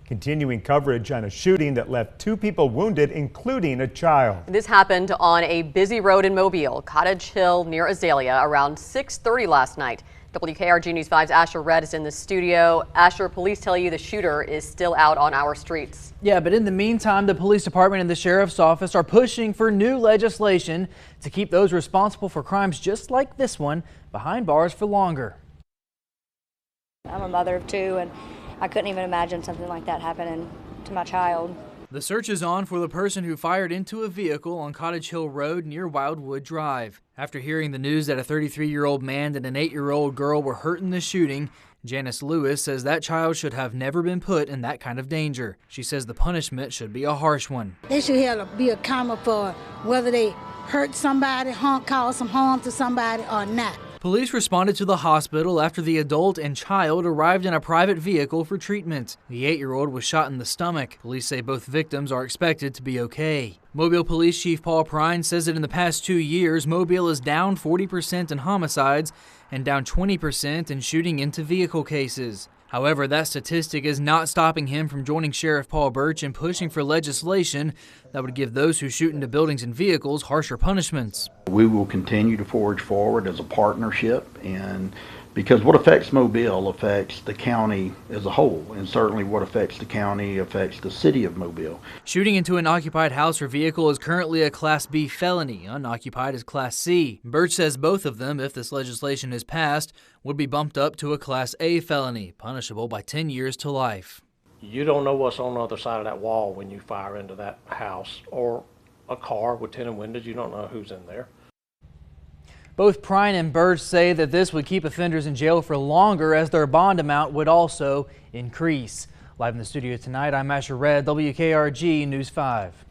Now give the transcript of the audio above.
Continuing coverage on a shooting that left 2 people wounded, including a child. This happened on a busy road in Mobile, Cottage Hill near Azalea, around 6:30 last night. WKRG News 5's Asher Red is in the studio. Asher, police tell you the shooter is still out on our streets. Yeah, but in the meantime, the police department and the sheriff's office are pushing for new legislation to keep those responsible for crimes just like this one behind bars for longer. I'm a mother of 2, and I couldn't even imagine something like that happening to my child. The search is on for the person who fired into a vehicle on Cottage Hill Road near Wildwood Drive. After hearing the news that a 33-year-old man and an 8-year-old girl were hurt in the shooting, Janice Lewis says that child should have never been put in that kind of danger. She says the punishment should be a harsh one. They should be accountable for whether they hurt somebody, cause some harm to somebody or not. Police responded to the hospital after the adult and child arrived in a private vehicle for treatment. The 8-year-old was shot in the stomach. Police say both victims are expected to be okay. Mobile Police Chief Paul Prine says that in the past 2 years, Mobile is down 40% in homicides and down 20% in shooting into vehicle cases. However, that statistic is not stopping him from joining Sheriff Paul Burch in pushing for legislation that would give those who shoot into buildings and vehicles harsher punishments. We will continue to forge forward as a partnership, and because what affects Mobile affects the county as a whole, and certainly what affects the county affects the city of Mobile. Shooting into an occupied house or vehicle is currently a Class B felony. Unoccupied is Class C. Burch says both of them, if this legislation is passed, would be bumped up to a Class A felony, punishable by 10 years to life. You don't know what's on the other side of that wall when you fire into that house or a car with tinted windows. You don't know who's in there. Both Prine and Burch say that this would keep offenders in jail for longer, as their bond amount would also increase. Live in the studio tonight, I'm Asher Red, WKRG News 5.